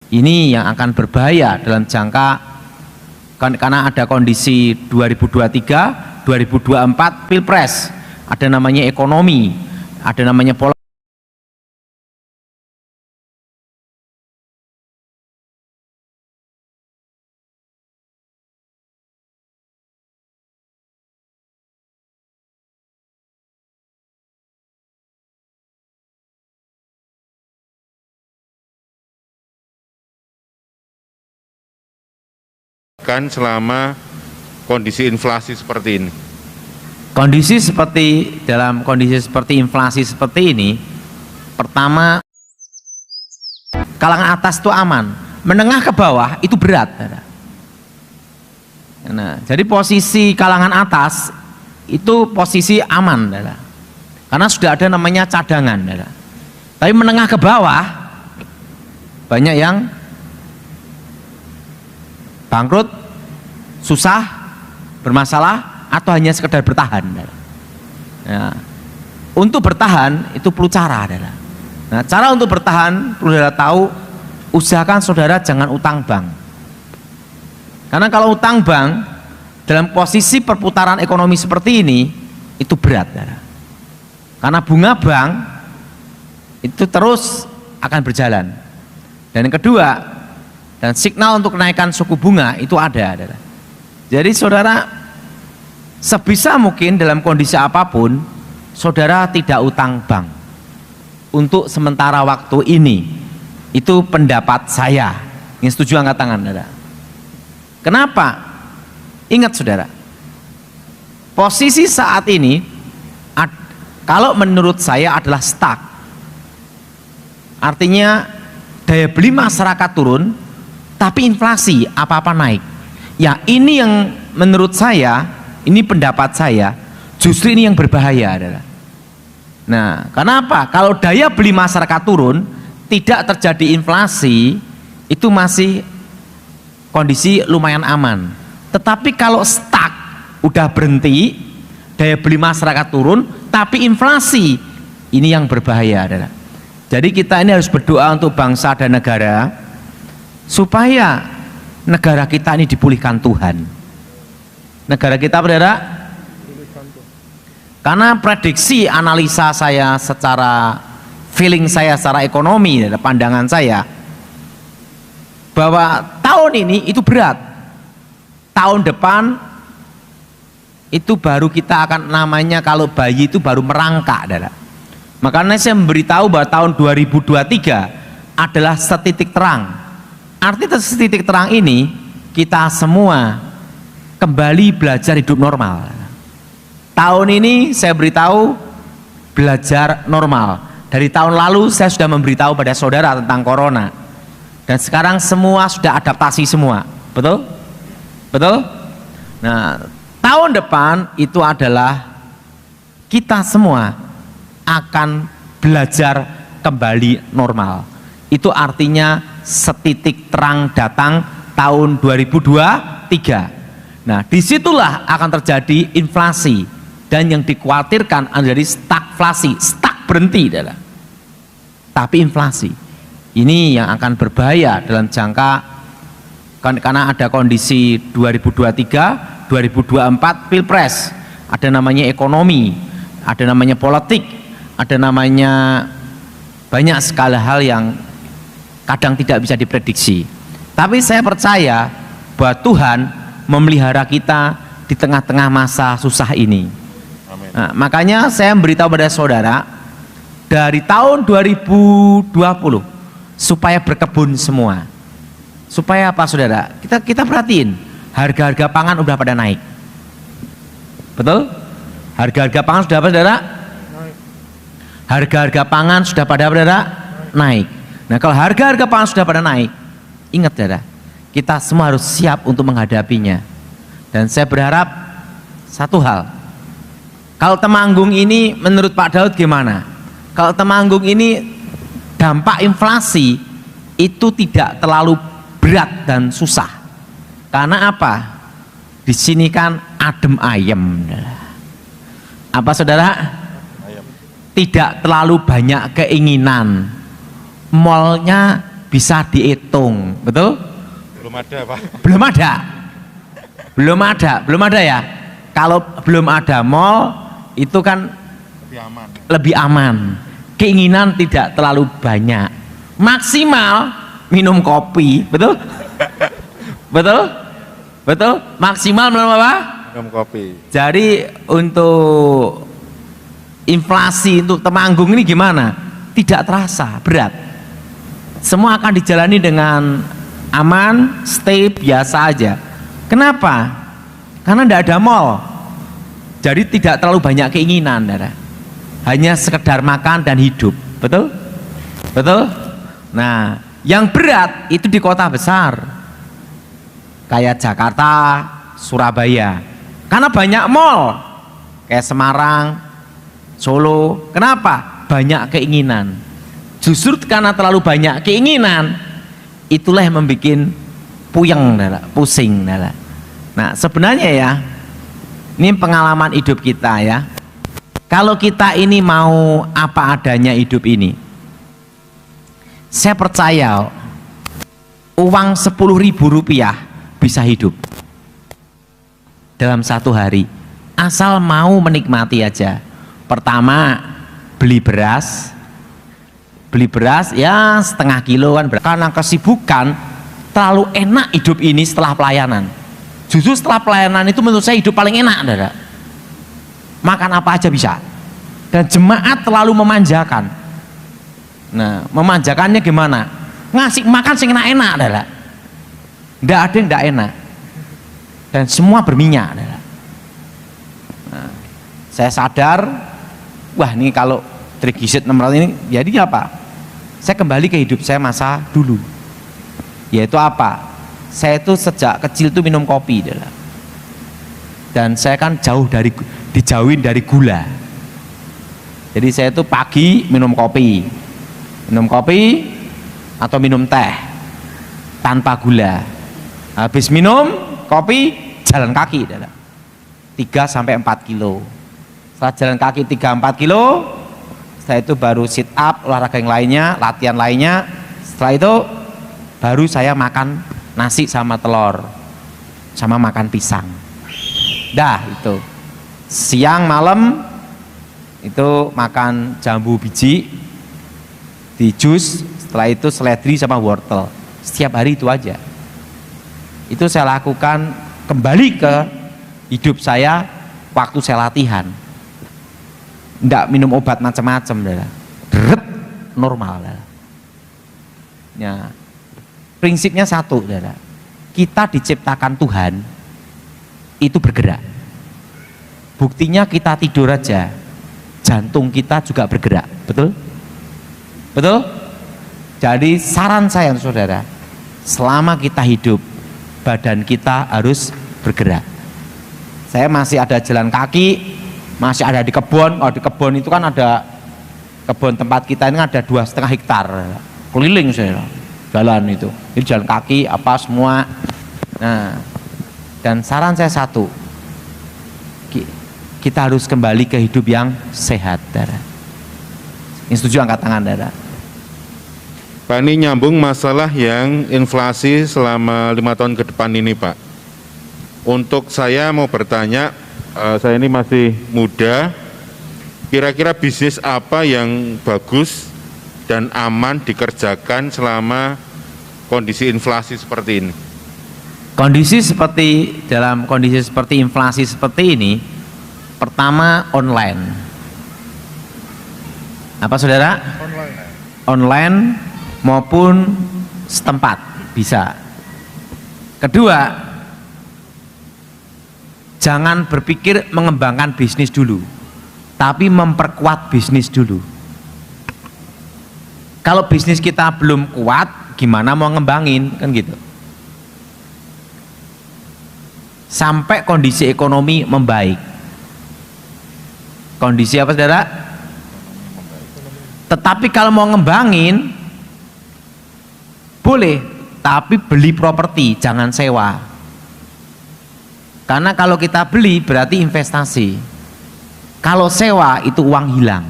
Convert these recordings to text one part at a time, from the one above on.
Ini yang akan berbahaya dalam jangka, karena ada kondisi 2023, 2024 Pilpres, ada namanya ekonomi, ada namanya pola. Kan selama kondisi inflasi seperti ini. Dalam kondisi seperti inflasi seperti ini, pertama, kalangan atas itu aman, menengah ke bawah itu berat. Nah, jadi posisi kalangan atas itu posisi aman, karena sudah ada namanya cadangan. Tapi menengah ke bawah banyak yang bangkrut, susah, bermasalah, atau hanya sekedar bertahan. Ya. Untuk bertahan itu perlu cara. Nah, cara untuk bertahan perlu saudara tahu, usahakan saudara jangan utang bank. Karena kalau utang bank dalam posisi perputaran ekonomi seperti ini itu berat. Karena bunga bank itu terus akan berjalan. Dan yang kedua, dan signal untuk kenaikan suku bunga itu ada. Jadi saudara sebisa mungkin dalam kondisi apapun saudara tidak utang bank untuk sementara waktu ini. Itu pendapat saya. Yang setuju angkat tangan. Kenapa? Ingat saudara, posisi saat ini kalau menurut saya adalah stuck. Artinya daya beli masyarakat turun, tapi inflasi apa-apa naik. Ya, ini yang menurut saya, ini pendapat saya, justru ini yang berbahaya adalah. Nah, kenapa? Kalau daya beli masyarakat turun, tidak terjadi inflasi, itu masih kondisi lumayan aman. Tetapi kalau stuck, udah berhenti, daya beli masyarakat turun, tapi inflasi, ini yang berbahaya adalah. Jadi kita ini harus berdoa untuk bangsa dan negara, supaya negara kita ini dipulihkan Tuhan. Negara kita, saudara, karena prediksi analisa saya secara feeling saya secara ekonomi, pandangan saya bahwa tahun ini itu berat. Tahun depan itu baru kita akan, namanya kalau bayi itu baru merangkak, saudara. Makanya saya memberitahu bahwa tahun 2023 adalah setitik terang. Arti setitik terang ini, kita semua kembali belajar hidup normal. Tahun ini saya beritahu belajar normal. Dari tahun lalu saya sudah memberitahu pada saudara tentang corona. Dan sekarang semua sudah adaptasi semua. Betul? Betul? Nah, tahun depan itu adalah kita semua akan belajar kembali normal. Itu artinya setitik terang datang tahun 2023. Nah, disitulah akan terjadi inflasi, dan yang dikhawatirkan adalah stagflasi, stuck berhenti adalah. Tapi inflasi ini yang akan berbahaya dalam jangka, karena ada kondisi 2023, 2024 Pilpres, ada namanya ekonomi, ada namanya politik, ada namanya banyak sekali hal yang kadang tidak bisa diprediksi. Tapi saya percaya bahwa Tuhan memelihara kita di tengah-tengah masa susah ini. Amin. Nah, makanya saya memberitahu pada saudara dari tahun 2020 supaya berkebun semua. Supaya apa saudara? Kita perhatiin, harga-harga pangan udah pada naik. Betul? Harga-harga pangan sudah apa saudara? Harga-harga pangan sudah pada naik. Nah, kalau harga-harga pangan sudah pada naik, ingat saudara, kita semua harus siap untuk menghadapinya. Dan saya berharap satu hal, kalau Temanggung ini menurut Pak Daud gimana? Kalau Temanggung ini dampak inflasi itu tidak terlalu berat dan susah. Karena apa? Di sini kan adem ayem. Apa saudara? Tidak terlalu banyak keinginan. Mallnya bisa dihitung, betul? Belum ada, Pak. Belum ada. Belum ada ya. Kalau belum ada mall itu kan Lebih aman. lebih aman. Keinginan tidak terlalu banyak. Maksimal minum kopi, betul? Betul? Betul? Maksimal minum apa? Minum kopi. Jadi untuk inflasi untuk Temanggung ini gimana? Tidak terasa berat. Semua akan dijalani dengan aman, stay biasa aja. Kenapa? Karena tidak ada mall. Jadi tidak terlalu banyak keinginan, saudara. Hanya sekedar makan dan hidup, betul? Betul? Nah, yang berat itu di kota besar, kayak Jakarta, Surabaya. Karena banyak mall, kayak Semarang, Solo. Kenapa? Banyak keinginan. Justru karena terlalu banyak keinginan, itulah yang membuat puyeng, pusing. Nah, sebenarnya ya, ini pengalaman hidup kita ya. Kalau kita ini mau apa adanya hidup ini, saya percaya uang 10.000 rupiah bisa hidup dalam satu hari, asal mau menikmati aja. Pertama, beli beras ya setengah kilo kan, karena kesibukan terlalu enak hidup ini setelah pelayanan. Justru setelah pelayanan itu menurut saya hidup paling enak, saudara. Makan apa aja bisa. Dan jemaat terlalu memanjakan. Nah, memanjakannya gimana? Ngasih makan sing enak-enak, saudara. Nggak ada yang nggak enak. Dan semua berminyak, saudara. Nah, saya sadar, wah ini kalau trigisit 600 ini jadi apa? Saya kembali ke hidup saya masa dulu. Yaitu apa? Saya itu sejak kecil tuh minum kopi, dan saya kan dijauhin dari gula. Jadi saya itu pagi minum kopi atau minum teh tanpa gula. Habis minum kopi jalan kaki, 3-4 kilo. Setelah jalan kaki 3-4 kilo, setelah itu baru sit up, olahraga yang lainnya, latihan lainnya. Setelah itu baru saya makan nasi sama telur sama makan pisang. Dah itu. Siang malam itu makan jambu biji di jus, setelah itu seledri sama wortel. Setiap hari itu aja. Itu saya lakukan kembali ke hidup saya waktu saya latihan. Nggak minum obat macam-macam, normal. Ya. Prinsipnya satu, saudara. Kita diciptakan Tuhan itu bergerak. Buktinya kita tidur aja, jantung kita juga bergerak, betul? Betul? Jadi saran saya saudara, selama kita hidup, badan kita harus bergerak. Saya masih ada jalan kaki, masih ada di kebun. Oh, di kebun itu kan ada kebun tempat kita ini ada 2,5 hektar keliling saya jalan itu. Jadi jalan kaki apa semua. Nah, dan saran saya satu, kita harus kembali ke hidup yang sehat, saudara. Yang setuju angkat tangan, saudara. Pak, ini nyambung masalah yang inflasi selama 5 tahun ke depan ini, Pak. Untuk saya mau bertanya, saya ini masih muda, kira-kira bisnis apa yang bagus dan aman dikerjakan selama kondisi inflasi seperti ini? Dalam kondisi seperti inflasi seperti ini, pertama online. Apa saudara? Online maupun setempat bisa. Kedua, jangan berpikir mengembangkan bisnis dulu, tapi memperkuat bisnis dulu. Kalau bisnis kita belum kuat, gimana mau ngembangin, kan gitu. Sampai kondisi ekonomi membaik. Kondisi apa saudara? Tetapi kalau mau ngembangin boleh, tapi beli properti, jangan sewa. Karena kalau kita beli berarti investasi. Kalau sewa itu uang hilang.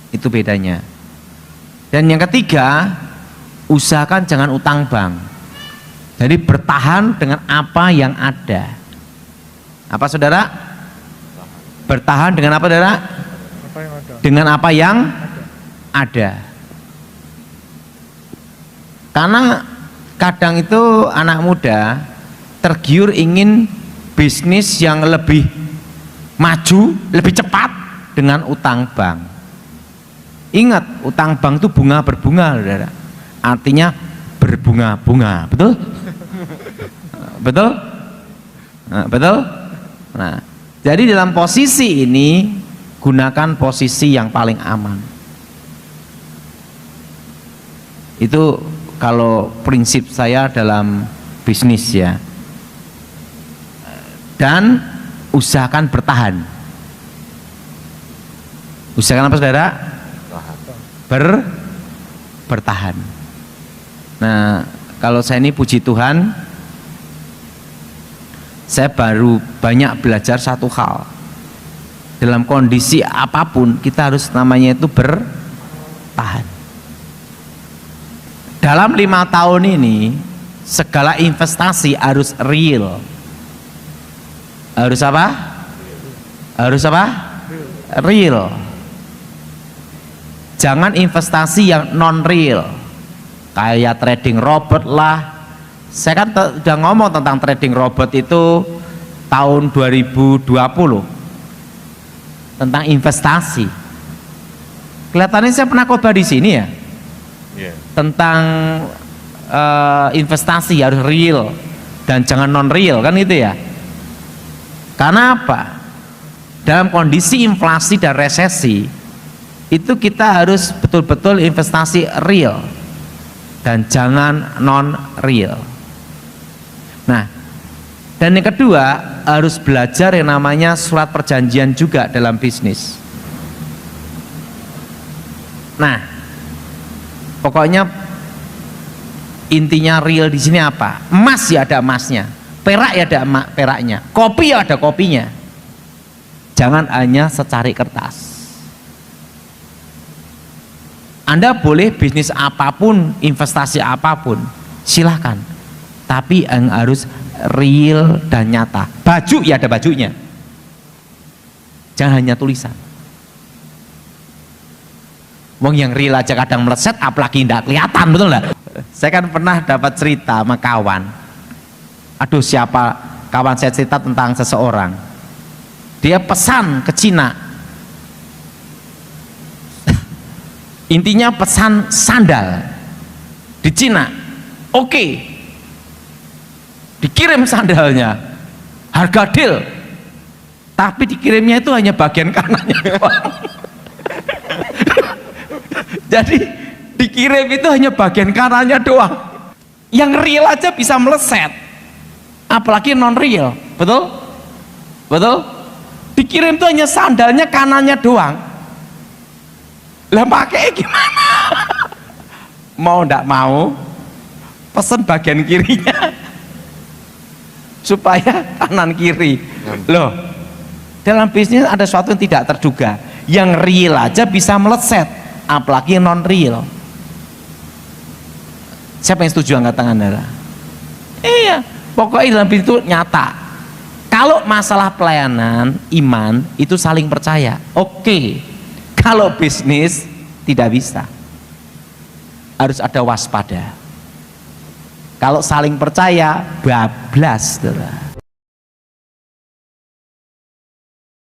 Itu bedanya. Dan yang ketiga, usahakan jangan utang bank. Jadi bertahan dengan apa yang ada. Apa saudara? Bertahan dengan apa saudara? Dengan apa yang ada. Karena kadang itu anak muda tergiur ingin bisnis yang lebih maju, lebih cepat dengan utang bank. Ingat, utang bank itu bunga berbunga, saudara. Artinya berbunga-bunga, betul? Betul? Nah, betul? Nah, jadi dalam posisi ini gunakan posisi yang paling aman. Itu kalau prinsip saya dalam bisnis ya. Dan usahakan bertahan. Usahakan apa saudara? Bertahan. Nah, kalau saya ini puji Tuhan, saya baru banyak belajar satu hal. Dalam kondisi apapun kita harus namanya itu bertahan. Dalam 5 tahun ini segala investasi harus real. Harus apa? Harus apa? Real. Jangan investasi yang non real, kayak trading robot lah. Saya kan udah ngomong tentang trading robot itu tahun 2020 tentang investasi. Kelihatannya saya pernah khotbah di sini ya, tentang investasi harus real dan jangan non real, kan itu ya. Karena apa? Dalam kondisi inflasi dan resesi itu kita harus betul-betul investasi real dan jangan non real. Nah, dan yang kedua harus belajar yang namanya surat perjanjian juga dalam bisnis. Nah, pokoknya intinya real di sini apa? Emas ya ada emasnya, perak ya ada peraknya, kopi ya ada kopinya. Jangan hanya secari kertas. Anda boleh bisnis apapun, investasi apapun, silahkan. Tapi yang harus real dan nyata. Baju ya ada bajunya. Jangan hanya tulisan. Wong yang real aja kadang meleset, apalagi tidak kelihatan, betul nggak? Saya kan pernah dapat cerita sama kawan. Aduh, siapa kawan saya cerita tentang seseorang. Dia pesan ke Cina. Intinya pesan sandal di Cina. Oke. Dikirim sandalnya. Harga deal. Tapi dikirimnya itu hanya bagian kanannya doang. Jadi dikirim itu hanya bagian kanannya doang. Yang real aja bisa meleset. Apalagi non real. Betul? Betul? Dikirim itu hanya sandalnya kanannya doang. Lah pakai gimana? Mau ndak mau pesen bagian kirinya supaya kanan kiri. Loh, dalam bisnis ada sesuatu yang tidak terduga. Yang real aja bisa meleset, apalagi non real. Siapa yang setuju angkat tangan? Iya, pokoknya dalam bisnis itu nyata. Kalau masalah pelayanan, iman itu saling percaya. Oke. Kalau bisnis tidak bisa, harus ada waspada. Kalau saling percaya, bablas.